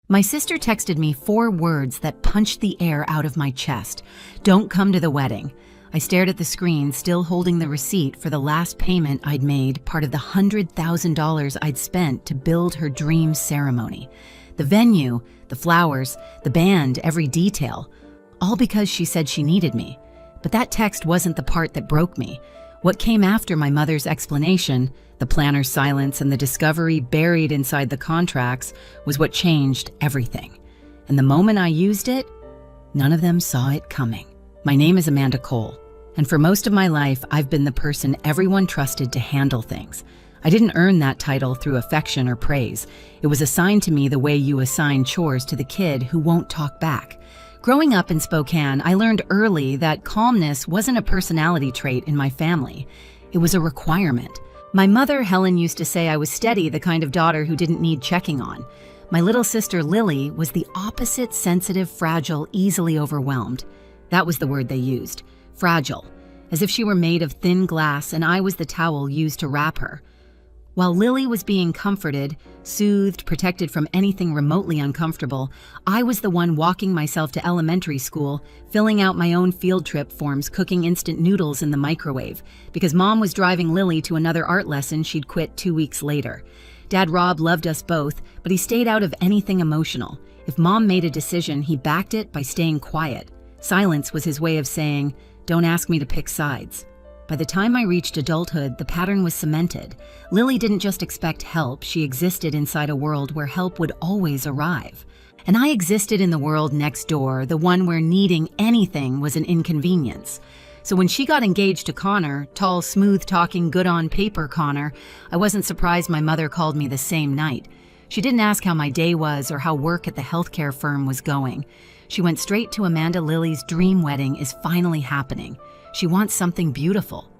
My sister texted me 4 words that punched the air out of my chest. Don't come to the wedding. I stared at the screen, still holding the receipt for the last payment I'd made, part of the $100,000 I'd spent to build her dream ceremony. The venue, the flowers, the band, every detail. All because she said she needed me. But that text wasn't the part that broke me. What came after my mother's explanation, the planner's silence, and the discovery buried inside the contracts was what changed everything. And the moment I used it, none of them saw it coming. My name is Amanda Cole, and for most of my life, I've been the person everyone trusted to handle things. I didn't earn that title through affection or praise. It was assigned to me the way you assign chores to the kid who won't talk back. Growing up in Spokane, I learned early that calmness wasn't a personality trait in my family. It was a requirement. My mother, Helen, used to say I was steady, the kind of daughter who didn't need checking on. My little sister, Lily, was the opposite, sensitive, fragile, easily overwhelmed. That was the word they used, fragile, as if she were made of thin glass and I was the towel used to wrap her. While Lily was being comforted, soothed, protected from anything remotely uncomfortable, I was the one walking myself to elementary school, filling out my own field trip forms, cooking instant noodles in the microwave, because Mom was driving Lily to another art lesson she'd quit 2 weeks later. Dad Rob loved us both, but he stayed out of anything emotional. If Mom made a decision, he backed it by staying quiet. Silence was his way of saying, "Don't ask me to pick sides." By the time I reached adulthood, the pattern was cemented. Lily didn't just expect help, she existed inside a world where help would always arrive. And I existed in the world next door, the one where needing anything was an inconvenience. So when she got engaged to Connor, tall, smooth-talking, good-on-paper Connor, I wasn't surprised my mother called me the same night. She didn't ask how my day was or how work at the healthcare firm was going. She went straight to Amanda. Lily's dream wedding is finally happening. She wants something beautiful.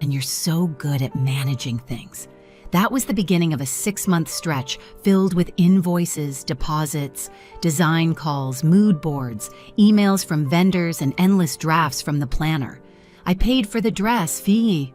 And you're so good at managing things. That was the beginning of a 6-month stretch filled with invoices, deposits, design calls, mood boards, emails from vendors, and endless drafts from the planner. I paid for the dress fee.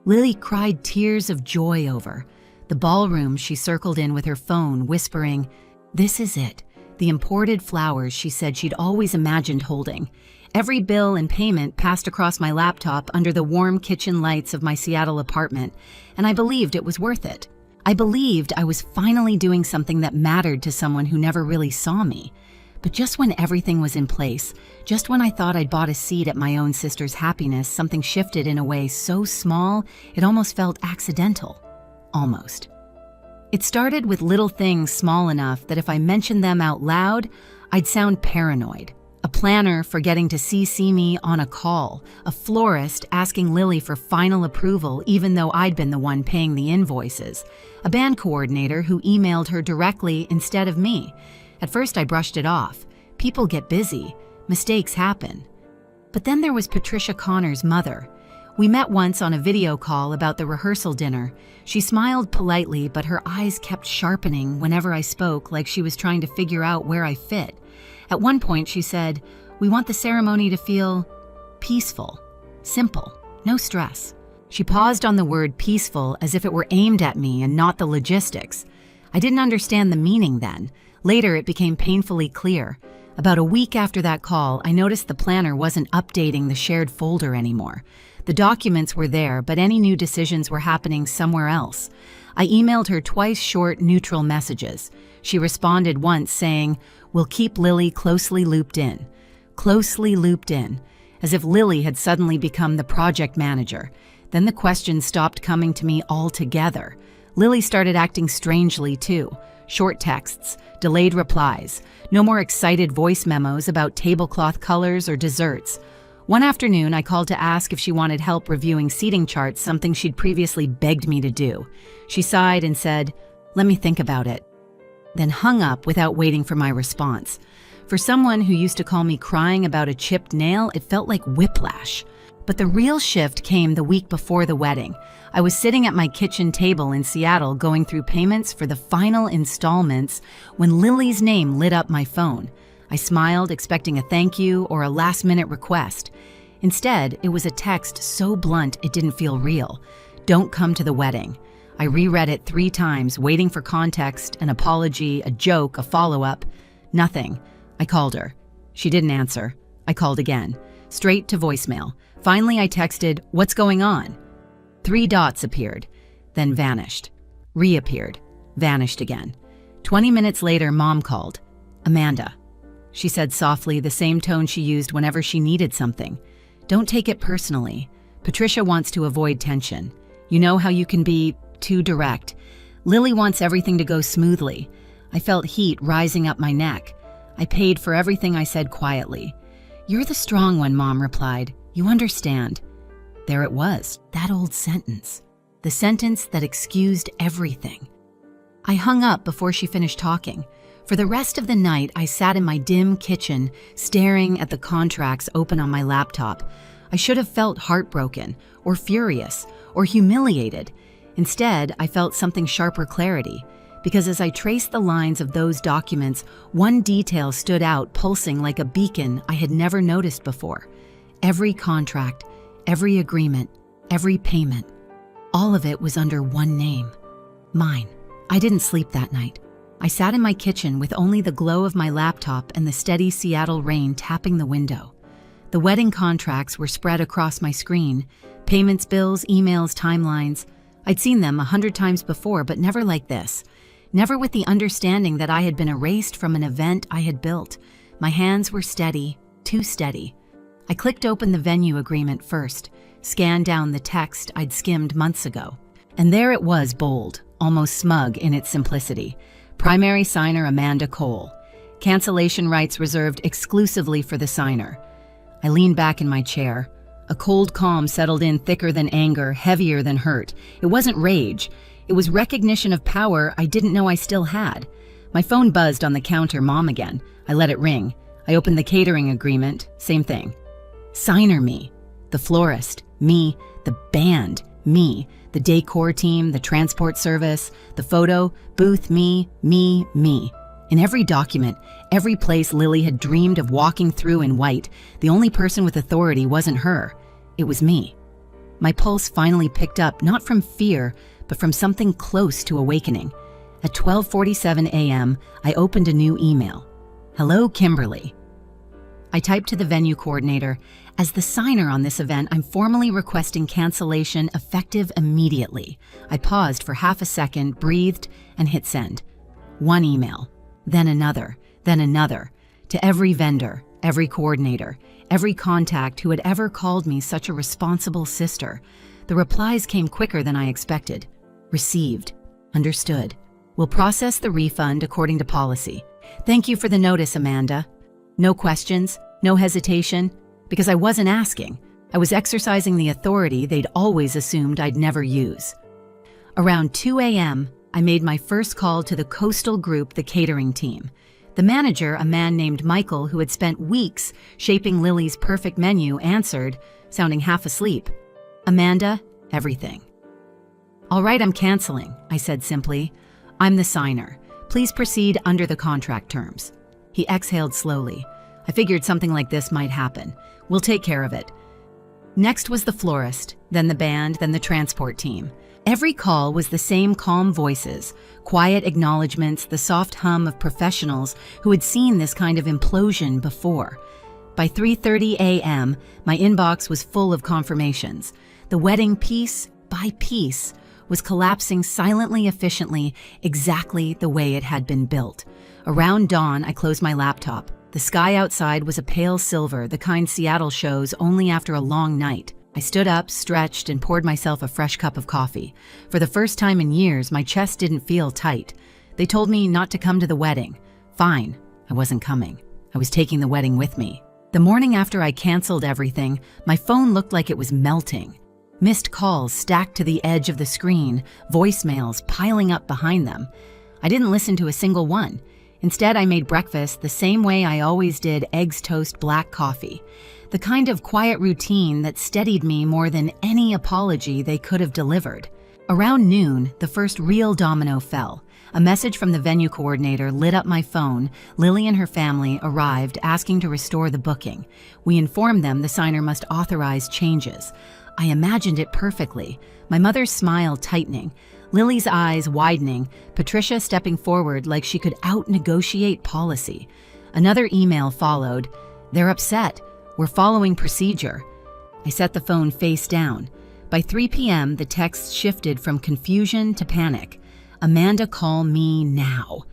Lily cried tears of joy over. The ballroom she circled in with her phone, whispering, "This is it." The imported flowers she said she'd always imagined holding. Every bill and payment passed across my laptop under the warm kitchen lights of my Seattle apartment, and I believed it was worth it. I believed I was finally doing something that mattered to someone who never really saw me. But just when everything was in place, just when I thought I'd bought a seat at my own sister's happiness, something shifted in a way so small it almost felt accidental. Almost. It started with little things small enough that if I mentioned them out loud, I'd sound paranoid. A planner forgetting to CC me on a call, a florist asking Lily for final approval even though I'd been the one paying the invoices, a band coordinator who emailed her directly instead of me. At first I brushed it off. People get busy. Mistakes happen. But then there was Patricia Connor's mother. We met once on a video call about the rehearsal dinner. She smiled politely, but her eyes kept sharpening whenever I spoke, like she was trying to figure out where I fit. At one point, she said, "We want the ceremony to feel peaceful, simple, no stress." She paused on the word peaceful as if it were aimed at me and not the logistics. I didn't understand the meaning then. Later, it became painfully clear. About a week after that call, I noticed the planner wasn't updating the shared folder anymore. The documents were there, but any new decisions were happening somewhere else. I emailed her twice short, neutral messages. She responded once saying, "We'll keep Lily closely looped in." Closely looped in, as if Lily had suddenly become the project manager. Then the questions stopped coming to me altogether. Lily started acting strangely too. Short texts, delayed replies, no more excited voice memos about tablecloth colors or desserts. One afternoon, I called to ask if she wanted help reviewing seating charts, something she'd previously begged me to do. She sighed and said, "Let me think about it," then hung up without waiting for my response. For someone who used to call me crying about a chipped nail, it felt like whiplash. But the real shift came the week before the wedding. I was sitting at my kitchen table in Seattle going through payments for the final installments when Lily's name lit up my phone. I smiled, expecting a thank you or a last-minute request. Instead, it was a text so blunt it didn't feel real. "Don't come to the wedding." I reread it 3 times, waiting for context, an apology, a joke, a follow-up. Nothing. I called her. She didn't answer. I called again. Straight to voicemail. Finally, I texted, "What's going on?" 3 dots appeared, then vanished. Reappeared. Vanished again. 20 minutes later, Mom called. "Amanda." She said softly, the same tone she used whenever she needed something. "Don't take it personally. Patricia wants to avoid tension. You know how you can be too direct. Lily wants everything to go smoothly." I felt heat rising up my neck. I paid for everything I said quietly. "You're the strong one," Mom replied. "You understand." There it was, that old sentence. The sentence that excused everything. I hung up before she finished talking. For the rest of the night, I sat in my dim kitchen, staring at the contracts open on my laptop. I should have felt heartbroken, or furious, or humiliated. Instead, I felt something sharper clarity, because as I traced the lines of those documents, one detail stood out, pulsing like a beacon I had never noticed before. Every contract, every agreement, every payment, all of it was under one name. Mine. I didn't sleep that night. I sat in my kitchen with only the glow of my laptop and the steady Seattle rain tapping the window. The wedding contracts were spread across my screen. Payments, bills, emails, timelines. I'd seen them 100 times before, but never like this. Never with the understanding that I had been erased from an event I had built. My hands were steady, too steady. I clicked open the venue agreement first, scanned down the text I'd skimmed months ago. And there it was, bold, almost smug in its simplicity. Primary signer Amanda Cole. Cancellation rights reserved exclusively for the signer. I leaned back in my chair. A cold calm settled in, thicker than anger, heavier than hurt. It wasn't rage. It was recognition of power I didn't know I still had. My phone buzzed on the counter, Mom again. I let it ring. I opened the catering agreement, same thing. Signer me. The florist, me. The band, me. The decor team, the transport service, the photo, booth, me. In every document, every place Lily had dreamed of walking through in white, the only person with authority wasn't her. It was me. My pulse finally picked up, not from fear, but from something close to awakening. At 12:47 a.m., I opened a new email. "Hello, Kimberly." I typed to the venue coordinator, "As the signer on this event, I'm formally requesting cancellation effective immediately." I paused for half a second, breathed, and hit send. One email, then another, to every vendor, every coordinator, every contact who had ever called me such a responsible sister. The replies came quicker than I expected. Received. Understood. Will process the refund according to policy. Thank you for the notice, Amanda. No questions, no hesitation, because I wasn't asking. I was exercising the authority they'd always assumed I'd never use. Around 2 a.m., I made my first call to the Coastal Group, the catering team. The manager, a man named Michael who had spent weeks shaping Lily's perfect menu, answered, sounding half asleep. "Amanda, everything." "All right, I'm canceling," I said simply. "I'm the signer. Please proceed under the contract terms." He exhaled slowly. I figured something like this might happen. We'll take care of it. Next was the florist, then the band, then the transport team. Every call was the same calm voices, quiet acknowledgments, the soft hum of professionals who had seen this kind of implosion before. By 3:30 a.m., my inbox was full of confirmations. The wedding, piece by piece, was collapsing silently, efficiently, exactly the way it had been built. Around dawn, I closed my laptop. The sky outside was a pale silver, the kind Seattle shows only after a long night. I stood up, stretched, and poured myself a fresh cup of coffee. For the first time in years, my chest didn't feel tight. They told me not to come to the wedding. Fine, I wasn't coming. I was taking the wedding with me. The morning after I canceled everything, my phone looked like it was melting. Missed calls stacked to the edge of the screen, voicemails piling up behind them. I didn't listen to a single one. Instead, I made breakfast the same way I always did: eggs, toast, black coffee. The kind of quiet routine that steadied me more than any apology they could have delivered. Around noon, the first real domino fell. A message from the venue coordinator lit up my phone. Lily and her family arrived, asking to restore the booking. We informed them the signer must authorize changes. I imagined it perfectly, my mother's smile tightening. Lily's eyes widening, Patricia stepping forward like she could out-negotiate policy. Another email followed. They're upset. We're following procedure. I set the phone face down. By 3 p.m., the text shifted from confusion to panic. Amanda, call me now.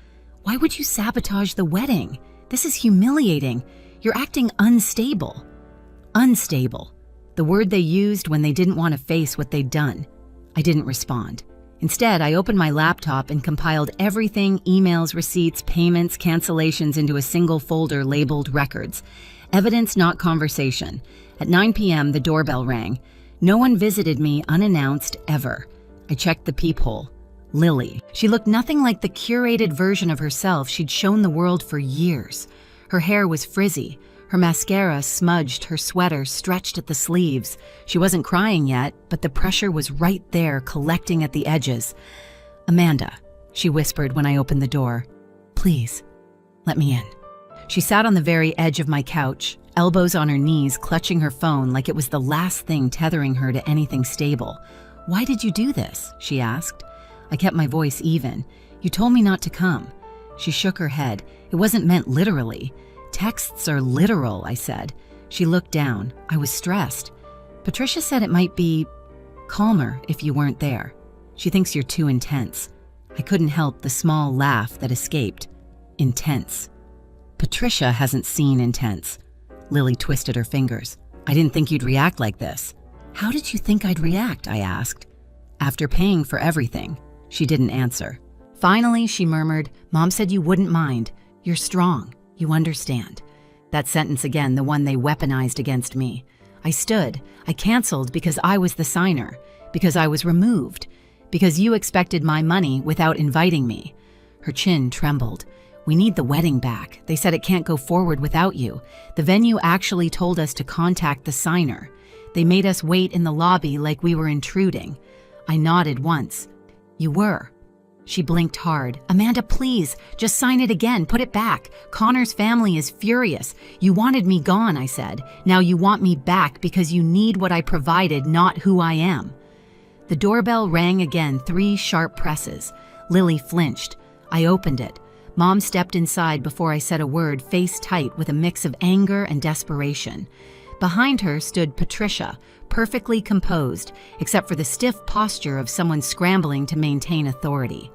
Why would you sabotage the wedding? This is humiliating. You're acting unstable. Unstable. The word they used when they didn't want to face what they'd done. I didn't respond. Instead, I opened my laptop and compiled everything, emails, receipts, payments, cancellations into a single folder labeled records. Evidence, not conversation. At 9 p.m., the doorbell rang. No one visited me unannounced ever. I checked the peephole. Lily. She looked nothing like the curated version of herself she'd shown the world for years. Her hair was frizzy. Her mascara smudged, her sweater stretched at the sleeves. She wasn't crying yet, but the pressure was right there, collecting at the edges. Amanda, she whispered when I opened the door. Please, let me in. She sat on the very edge of my couch, elbows on her knees, clutching her phone like it was the last thing tethering her to anything stable. Why did you do this? She asked. I kept my voice even. You told me not to come. She shook her head. It wasn't meant literally. Texts are literal, I said. She looked down. I was stressed. Patricia said it might be calmer if you weren't there. She thinks you're too intense. I couldn't help the small laugh that escaped. Intense. Patricia hasn't seen intense. Lily twisted her fingers. I didn't think you'd react like this. How did you think I'd react? I asked. After paying for everything. She didn't answer. Finally, she murmured, Mom said you wouldn't mind. You're strong. You understand. That sentence again, the one they weaponized against me. I stood. I canceled because I was the signer. Because I was removed. Because you expected my money without inviting me. Her chin trembled. We need the wedding back. They said it can't go forward without you. The venue actually told us to contact the signer. They made us wait in the lobby like we were intruding. I nodded once. You were. She blinked hard. Amanda, please, just sign it again. Put it back. Connor's family is furious. You wanted me gone, I said. Now you want me back because you need what I provided, not who I am. The doorbell rang again, 3 sharp presses. Lily flinched. I opened it. Mom stepped inside before I said a word, face tight with a mix of anger and desperation. Behind her stood Patricia, perfectly composed, except for the stiff posture of someone scrambling to maintain authority.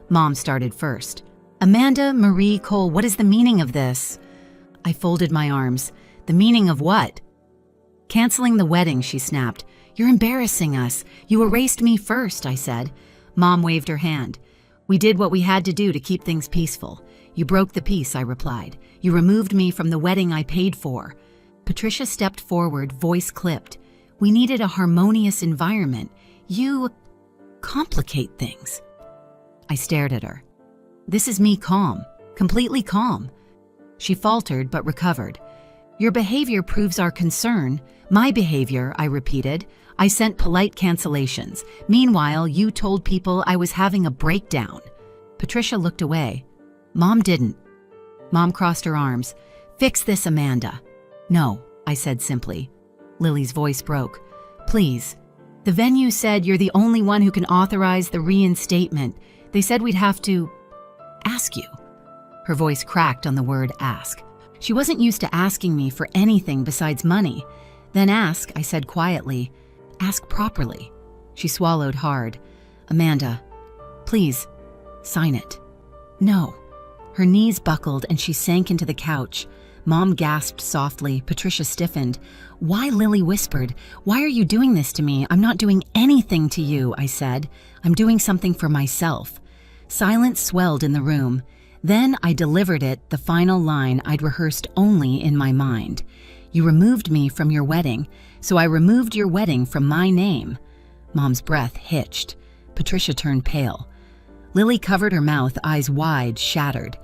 Mom started first. Amanda Marie Cole, what is the meaning of this? I folded my arms. The meaning of what? Canceling the wedding, she snapped. You're embarrassing us. You erased me first, I said. Mom waved her hand. We did what we had to do to keep things peaceful. You broke the peace, I replied. You removed me from the wedding I paid for. Patricia stepped forward, voice clipped. We needed a harmonious environment. You complicate things. I stared at her. This is me calm, completely calm. She faltered but recovered. Your behavior proves our concern. My behavior, I repeated. I sent polite cancellations. Meanwhile, you told people I was having a breakdown. Patricia looked away. Mom didn't. Mom crossed her arms. Fix this, Amanda. No, I said simply. Lily's voice broke. Please. The venue said you're the only one who can authorize the reinstatement. They said we'd have to ask you. Her voice cracked on the word ask. She wasn't used to asking me for anything besides money. Then ask, I said quietly. Ask properly. She swallowed hard. Amanda, please, sign it. No. Her knees buckled and she sank into the couch. Mom gasped softly. Patricia stiffened. Why? Lily whispered. Why are you doing this to me? I'm not doing anything to you, I said. I'm doing something for myself. Silence swelled in the room. Then I delivered it, the final line I'd rehearsed only in my mind. You removed me from your wedding, so I removed your wedding from my name. Mom's breath hitched. Patricia turned pale. Lily covered her mouth, eyes wide, shattered.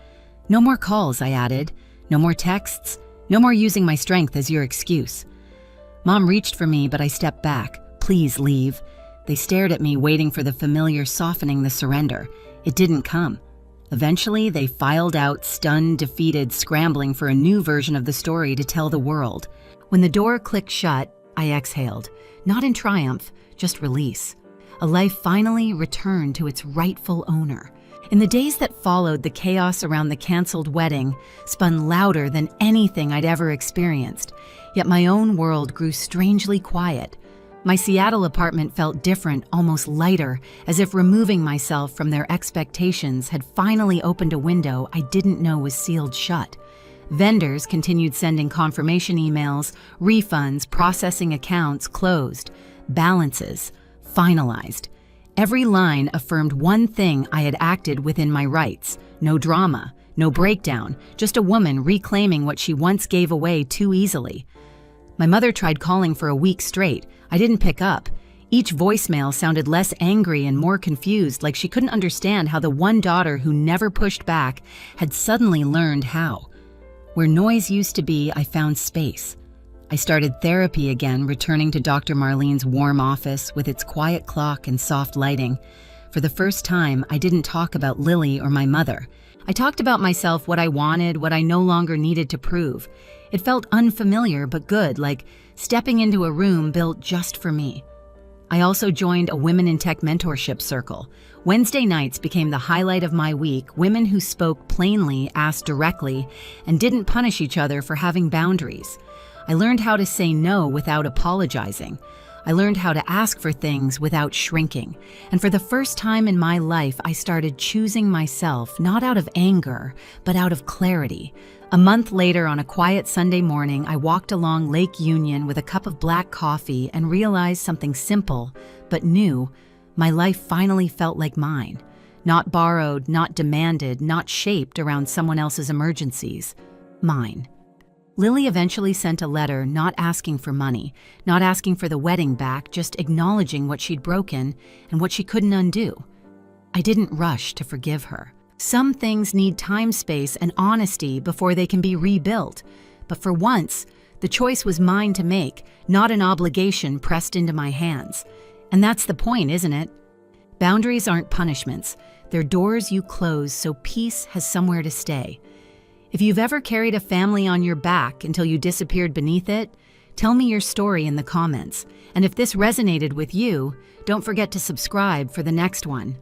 No more calls, I added. No more texts. No more using my strength as your excuse. Mom reached for me, but I stepped back. Please leave. They stared at me, waiting for the familiar softening the surrender. It didn't come. Eventually, they filed out, stunned, defeated, scrambling for a new version of the story to tell the world. When the door clicked shut, I exhaled. Not in triumph, just release. A life finally returned to its rightful owner. In the days that followed, the chaos around the canceled wedding spun louder than anything I'd ever experienced, yet my own world grew strangely quiet. My Seattle apartment felt different, almost lighter, as if removing myself from their expectations had finally opened a window I didn't know was sealed shut. Vendors continued sending confirmation emails, refunds, processing accounts closed, balances finalized. Every line affirmed one thing: I had acted within my rights. No drama, no breakdown, just a woman reclaiming what she once gave away too easily. My mother tried calling for a week straight. I didn't pick up. Each voicemail sounded less angry and more confused, like she couldn't understand how the one daughter who never pushed back had suddenly learned how. Where noise used to be, I found space. I started therapy again, returning to Dr. Marlene's warm office with its quiet clock and soft lighting. For the first time, I didn't talk about Lily or my mother. I talked about myself, what I wanted, what I no longer needed to prove. It felt unfamiliar but good, like stepping into a room built just for me. I also joined a Women in Tech mentorship circle. Wednesday nights became the highlight of my week. Women who spoke plainly, asked directly, and didn't punish each other for having boundaries. I learned how to say no without apologizing. I learned how to ask for things without shrinking. And for the first time in my life, I started choosing myself, not out of anger, but out of clarity. A month later, on a quiet Sunday morning, I walked along Lake Union with a cup of black coffee and realized something simple, but new. My life finally felt like mine. Not borrowed, not demanded, not shaped around someone else's emergencies. Mine. Lily eventually sent a letter, not asking for money, not asking for the wedding back, just acknowledging what she'd broken and what she couldn't undo. I didn't rush to forgive her. Some things need time, space, and honesty before they can be rebuilt. But for once, the choice was mine to make, not an obligation pressed into my hands. And that's the point, isn't it? Boundaries aren't punishments. They're doors you close so peace has somewhere to stay. If you've ever carried a family on your back until you disappeared beneath it, tell me your story in the comments. And if this resonated with you, don't forget to subscribe for the next one.